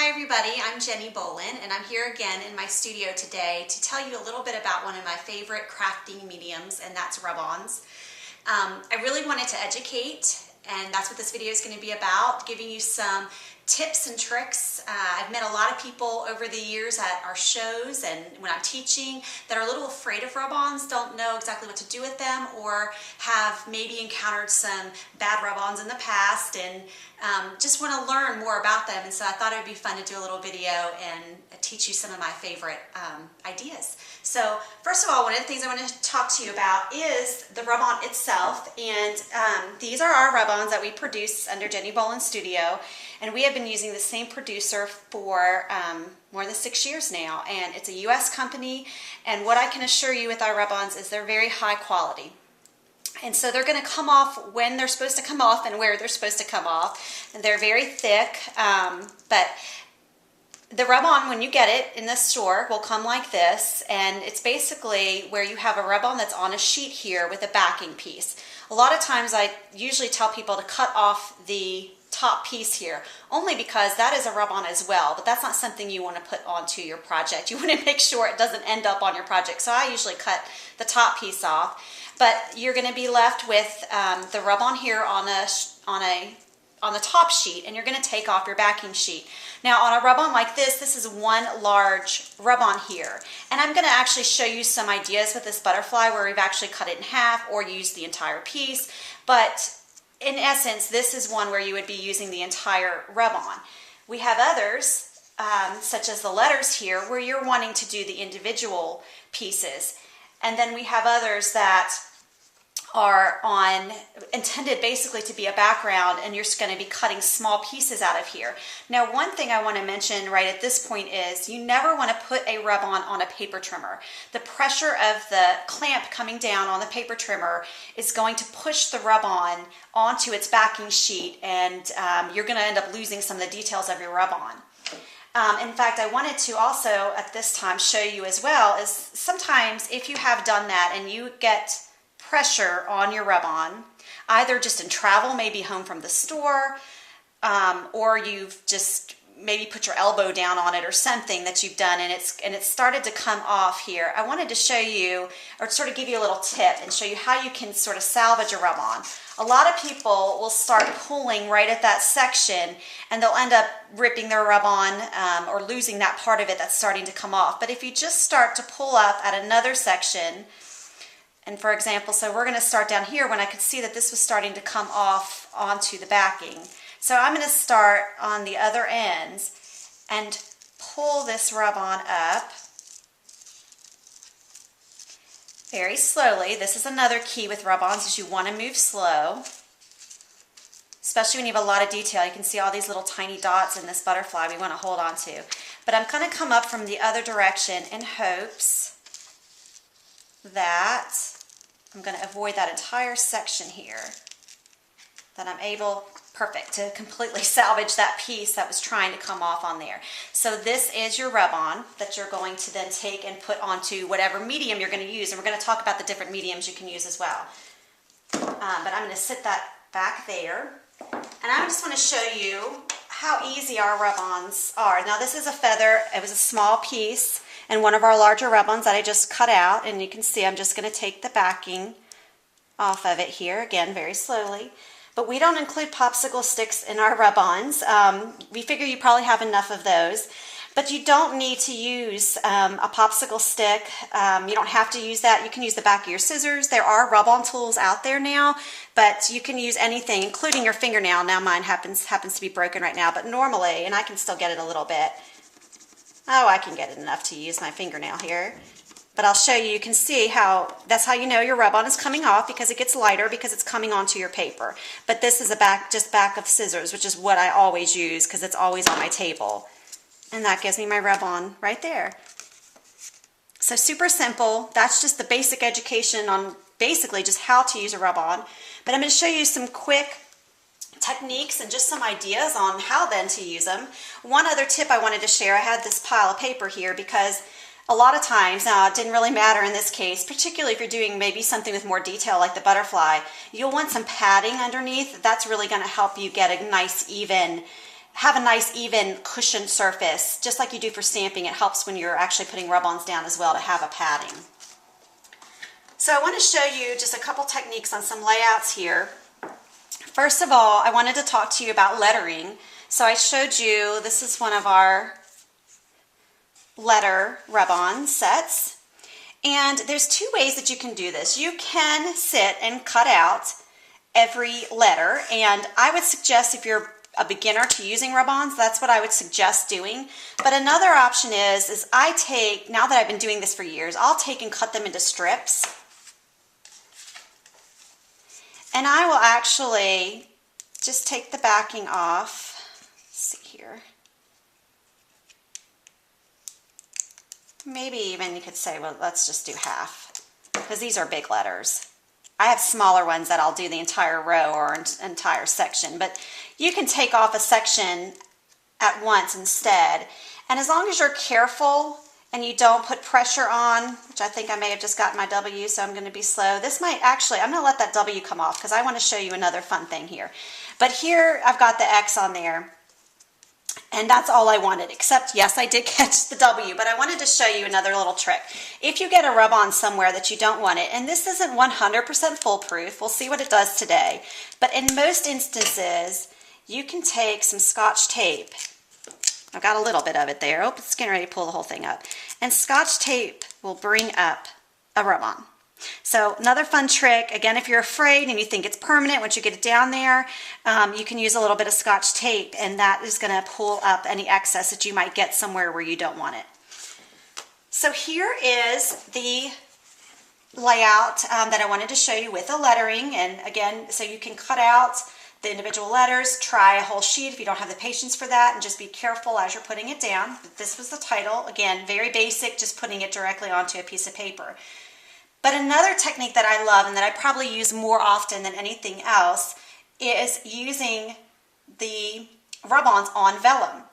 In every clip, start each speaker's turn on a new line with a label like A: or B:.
A: Hi everybody, I'm Jenni Bowlin and I'm here again in my studio today to tell you a little bit about one of my favorite crafting mediums, and that's rub-ons. I really wanted to educate, and that's what this video is going to be about, giving you some tips and tricks. I've met a lot of people over the years at our shows and when I'm teaching that are a little afraid of rub-ons, don't know exactly what to do with them, or have maybe encountered some bad rub-ons in the past and just want to learn more about them. And so I thought it would be fun to do a little video and teach you some of my favorite ideas. So first of all, one of the things I want to talk to you about is the rub-on itself. And these are our rub-ons that we produce under Jenni Bowlin Studio. And we have been using the same producer for more than 6 years now. And it's a US company. And what I can assure you with our rub-ons is they're very high quality. And so they're going to come off when they're supposed to come off and where they're supposed to come off. And they're very thick, but the rub-on, when you get it in the store, will come like this. And it's basically where you have a rub-on that's on a sheet here with a backing piece. A lot of times I usually tell people to cut off the top piece here, only because that is a rub-on as well, but that's not something you want to put onto your project. You want to make sure it doesn't end up on your project. So I usually cut the top piece off. But you're going to be left with the rub-on here on the top sheet, and you're going to take off your backing sheet. Now on a rub-on like this is one large rub-on here. And I'm going to actually show you some ideas with this butterfly where we've actually cut it in half or used the entire piece. But in essence, this is one where you would be using the entire rub-on. We have others, such as the letters here, where you're wanting to do the individual pieces. And then we have others that are intended basically to be a background, and you're just going to be cutting small pieces out of here. Now, one thing I want to mention right at this point is you never want to put a rub-on on a paper trimmer. The pressure of the clamp coming down on the paper trimmer is going to push the rub-on onto its backing sheet, and you're going to end up losing some of the details of your rub-on. In fact, I wanted to also at this time show you as well is sometimes if you have done that and you get pressure on your rub-on, either just in travel, maybe home from the store, or you've just maybe put your elbow down on it or something that you've done and it's started to come off here. I wanted to show you, or sort of give you a little tip and show you how you can sort of salvage a rub-on. A lot of people will start pulling right at that section and they'll end up ripping their rub-on or losing that part of it that's starting to come off. But if you just start to pull up at another section, and for example, so we're going to start down here when I could see that this was starting to come off onto the backing. So I'm going to start on the other ends and pull this rub-on up very slowly. This is another key with rub-ons, is you want to move slow, especially when you have a lot of detail. You can see all these little tiny dots in this butterfly we want to hold on to. But I'm going to come up from the other direction in hopes that I'm going to avoid that entire section here, that I'm able, perfect, to completely salvage that piece that was trying to come off on there. So this is your rub-on that you're going to then take and put onto whatever medium you're going to use. And we're going to talk about the different mediums you can use as well. But I'm going to sit that back there. And I just want to show you how easy our rub-ons are. Now this is a feather. It was a small piece and one of our larger rub-ons that I just cut out. And you can see I'm just going to take the backing off of it here, again, very slowly. But we don't include popsicle sticks in our rub-ons. We figure you probably have enough of those. But you don't need to use a popsicle stick. You don't have to use that. You can use the back of your scissors. There are rub-on tools out there now, but you can use anything, including your fingernail. Now mine happens to be broken right now, but normally, and I can still get it a little bit. Oh, I can get it enough to use my fingernail here. But I'll show you, you can see how, that's how you know your rub-on is coming off, because it gets lighter because it's coming onto your paper. But this is just back of scissors, which is what I always use because it's always on my table. And that gives me my rub-on right there. So super simple. That's just the basic education on basically just how to use a rub-on. But I'm going to show you some quick techniques and just some ideas on how then to use them. One other tip I wanted to share, I had this pile of paper here because a lot of times, now it didn't really matter in this case, particularly if you're doing maybe something with more detail like the butterfly, you'll want some padding underneath. That's really going to help you get a nice even have a nice even cushioned surface, just like you do for stamping. It helps when you're actually putting rub-ons down as well to have a padding. So I want to show you just a couple techniques on some layouts here. First of all, I wanted to talk to you about lettering. So I showed you, this is one of our letter rub-on sets. And there's two ways that you can do this. You can sit and cut out every letter, and I would suggest if you're a beginner to using rub-ons, that's what I would suggest doing. But another option is I take, now that I've been doing this for years, I'll take and cut them into strips. And I will actually just take the backing off. Let's see here. Maybe even you could say, well, let's just do half, because these are big letters. I have smaller ones that I'll do the entire row or entire section, but you can take off a section at once instead. And as long as you're careful and you don't put pressure on, which I think I may have just gotten my W, so I'm going to be slow. This might actually, I'm going to let that W come off because I want to show you another fun thing here. But here I've got the X on there. And that's all I wanted, except, yes, I did catch the W, but I wanted to show you another little trick. If you get a rub-on somewhere that you don't want it, and this isn't 100% foolproof, we'll see what it does today, but in most instances, you can take some Scotch tape. I've got a little bit of it there. Oh, it's getting ready to pull the whole thing up. And Scotch tape will bring up a rub-on. So another fun trick, again, if you're afraid and you think it's permanent, once you get it down there, you can use a little bit of Scotch tape, and that is going to pull up any excess that you might get somewhere where you don't want it. So here is the layout that I wanted to show you with the lettering, and again, so you can cut out the individual letters, try a whole sheet if you don't have the patience for that, and just be careful as you're putting it down. This was the title, again, very basic, just putting it directly onto a piece of paper. But another technique that I love and that I probably use more often than anything else is using the rub-ons on vellum.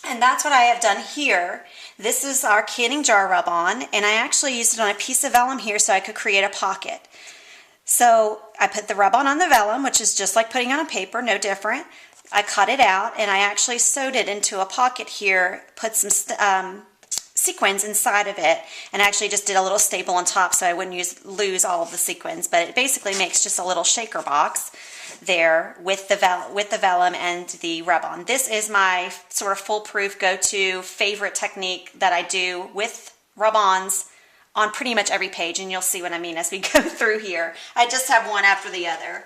A: And that's what I have done here. This is our canning jar rub-on, and I actually used it on a piece of vellum here so I could create a pocket. So I put the rub-on the vellum, which is just like putting on a paper, no different. I cut it out, and I actually sewed it into a pocket here, put some sequins inside of it, and actually just did a little staple on top so I wouldn't lose all of the sequins. But it basically makes just a little shaker box there with the vellum and the rub-on. This is my sort of foolproof go-to favorite technique that I do with rub-ons on pretty much every page, and you'll see what I mean as we go through here. I just have one after the other.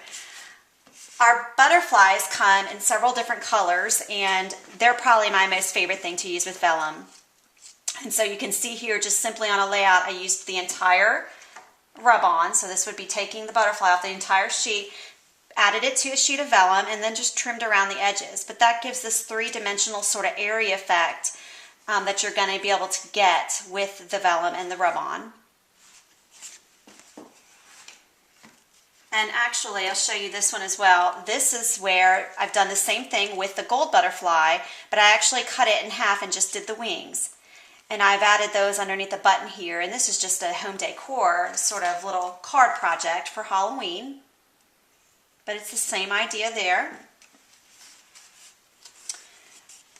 A: Our butterflies come in several different colors, and they're probably my most favorite thing to use with vellum. And so you can see here, just simply on a layout, I used the entire rub-on. So this would be taking the butterfly off the entire sheet, added it to a sheet of vellum, and then just trimmed around the edges. But that gives this three-dimensional sort of area effect that you're going to be able to get with the vellum and the rub-on. And actually, I'll show you this one as well. This is where I've done the same thing with the gold butterfly, but I actually cut it in half and just did the wings. And I've added those underneath the button here, and this is just a home decor sort of little card project for Halloween. But it's the same idea there.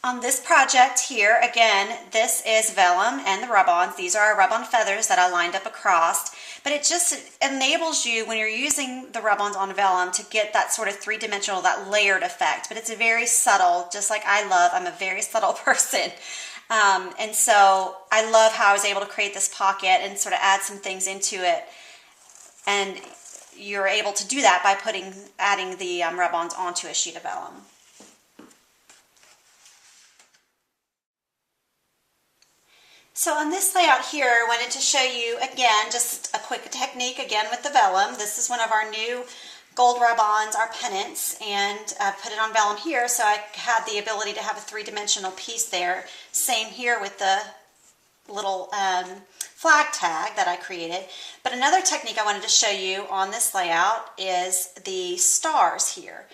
A: On this project here, again, this is vellum and the rub-ons. These are our rub-on feathers that I lined up across. But it just enables you, when you're using the rub-ons on vellum, to get that sort of three-dimensional, that layered effect. But it's very subtle, just like I love. I'm a very subtle person. And so I love how I was able to create this pocket and sort of add some things into it. And you're able to do that by adding the rub-ons onto a sheet of vellum. So on this layout here, I wanted to show you again just a quick technique again with the vellum. This is one of our new gold rub-ons, our pennants, and I put it on vellum here so I had the ability to have a three-dimensional piece there. Same here with the little flag tag that I created. But another technique I wanted to show you on this layout is the stars here.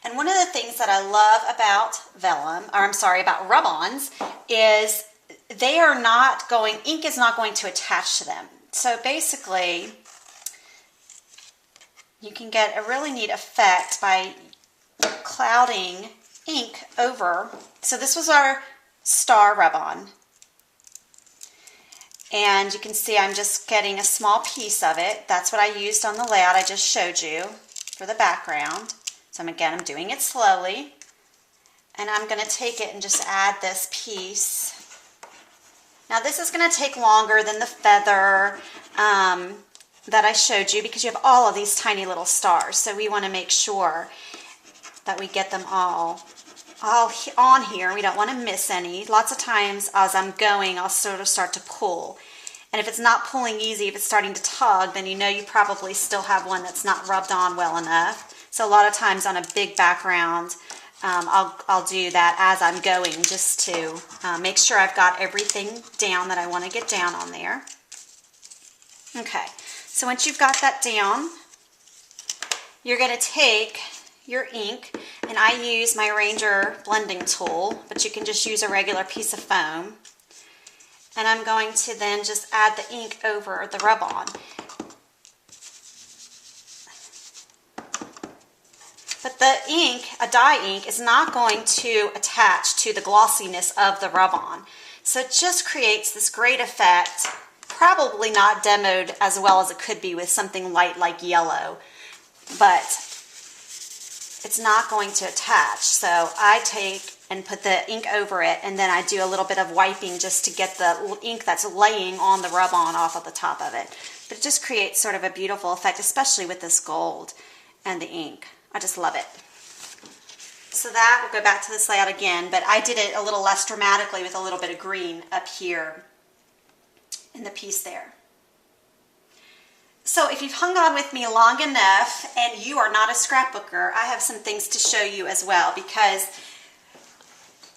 A: And one of the things that I love about about rub-ons is they are not going, ink is not going to attach to them. So basically, you can get a really neat effect by clouding ink over. So this was our star rub-on. And you can see I'm just getting a small piece of it. That's what I used on the layout I just showed you for the background. So I'm doing it slowly. And I'm going to take it and just add this piece. Now this is going to take longer than the feather that I showed you because you have all of these tiny little stars. So we want to make sure that we get them all on here. We don't want to miss any. Lots of times as I'm going, I'll sort of start to pull. And if it's not pulling easy, if it's starting to tug, then you know you probably still have one that's not rubbed on well enough. So a lot of times on a big background, I'll do that as I'm going just to make sure I've got everything down that I want to get down on there. Okay, so once you've got that down, you're going to take your ink, and I use my Ranger blending tool, but you can just use a regular piece of foam. And I'm going to then just add the ink over the rub-on. But the ink, a dye ink, is not going to attach to the glossiness of the rub-on. So it just creates this great effect, probably not demoed as well as it could be with something light like yellow, but it's not going to attach. So I take and put the ink over it, and then I do a little bit of wiping just to get the ink that's laying on the rub-on off of the top of it. But it just creates sort of a beautiful effect, especially with this gold and the ink. I just love it. So that, we'll go back to this layout again, but I did it a little less dramatically with a little bit of green up here in the piece there. So if you've hung on with me long enough and you are not a scrapbooker, I have some things to show you as well, because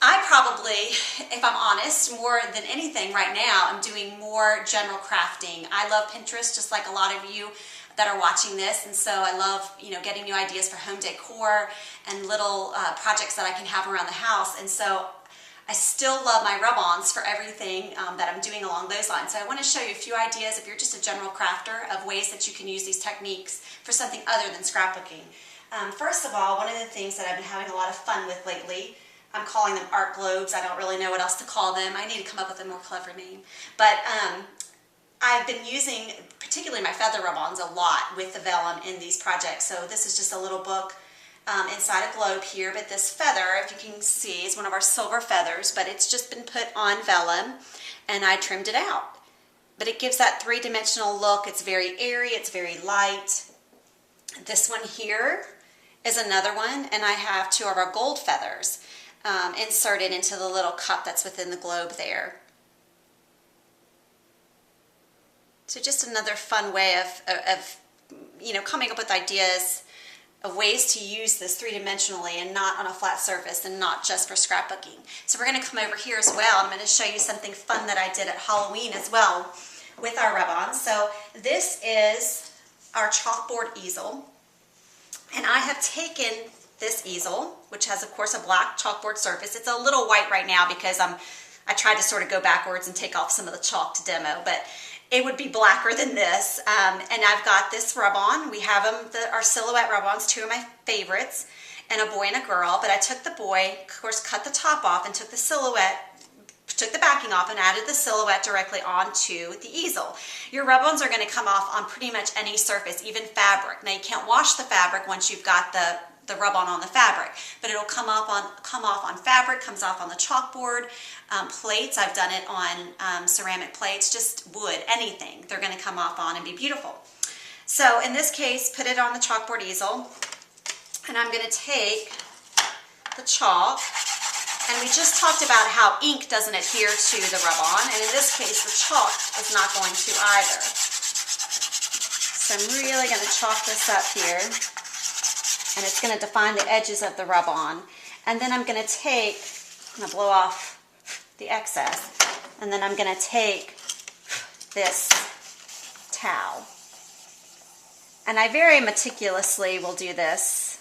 A: I probably, if I'm honest, more than anything right now, I'm doing more general crafting. I love Pinterest, just like a lot of you that are watching this, and so I love, getting new ideas for home decor and little projects that I can have around the house. And so I still love my rub-ons for everything that I'm doing along those lines. So I want to show you a few ideas, if you're just a general crafter, of ways that you can use these techniques for something other than scrapbooking. First of all, one of the things that I've been having a lot of fun with lately, I'm calling them art globes. I don't really know what else to call them. I need to come up with a more clever name. But I've been using, particularly my feather rub-ons, a lot with the vellum in these projects. So this is just a little book inside a globe here, but this feather, if you can see, is one of our silver feathers, but it's just been put on vellum, and I trimmed it out. But it gives that three-dimensional look. It's very airy, it's very light. This one here is another one, and I have two of our gold feathers inserted into the little cup that's within the globe there. So just another fun way of coming up with ideas of ways to use this three-dimensionally and not on a flat surface and not just for scrapbooking. So we're going to come over here as well. I'm going to show you something fun that I did at Halloween as well with our rub-on. So this is our chalkboard easel, and I have taken this easel, which has of course a black chalkboard surface. It's a little white right now because I tried to sort of go backwards and take off some of the chalk to demo, but it would be blacker than this. And I've got this rub-on. We have them, our silhouette rub-ons, two of my favorites, and a boy and a girl. But I took the boy, of course, cut the top off and took the silhouette, took the backing off and added the silhouette directly onto the easel. Your rub-ons are going to come off on pretty much any surface, even fabric. Now you can't wash the fabric once you've got the rub-on on the fabric, but it'll come off on fabric, comes off on the chalkboard, plates. I've done it on ceramic plates, just wood, anything. They're going to come off on and be beautiful. So in this case, put it on the chalkboard easel, and I'm going to take the chalk, and we just talked about how ink doesn't adhere to the rub-on, and in this case, the chalk is not going to either. So I'm really going to chalk this up here, and it's going to define the edges of the rub-on. And then I'm going to blow off the excess, and then I'm going to take this towel. And I very meticulously will do this.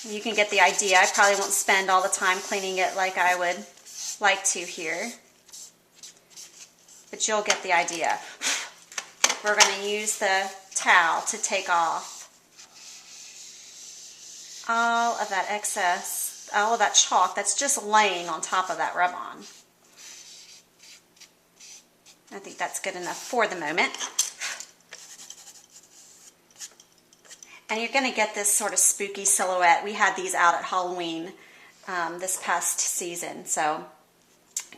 A: You can get the idea. I probably won't spend all the time cleaning it like I would like to here, but you'll get the idea. We're going to use the towel to take off all of that excess, all of that chalk that's just laying on top of that rub-on. I think that's good enough for the moment. And you're going to get this sort of spooky silhouette. We had these out at Halloween this past season. So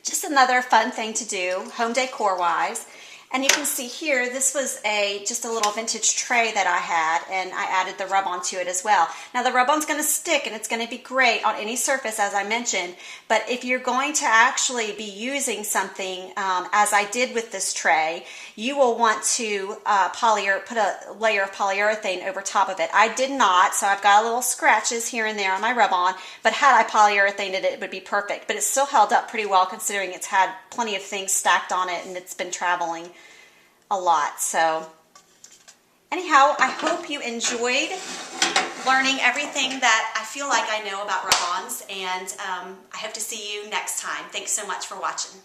A: just another fun thing to do, home decor wise. And you can see here, this was just a little vintage tray that I had, and I added the rub-on to it as well. Now the rub-on's going to stick, and it's going to be great on any surface, as I mentioned. But if you're going to actually be using something, as I did with this tray, you will want to put a layer of polyurethane over top of it. I did not, so I've got little scratches here and there on my rub-on, but had I polyurethaned it, it would be perfect. But it's still held up pretty well considering it's had plenty of things stacked on it and it's been traveling a lot. So anyhow, I hope you enjoyed learning everything that I feel like I know about rub-ons, and I hope to see you next time. Thanks so much for watching.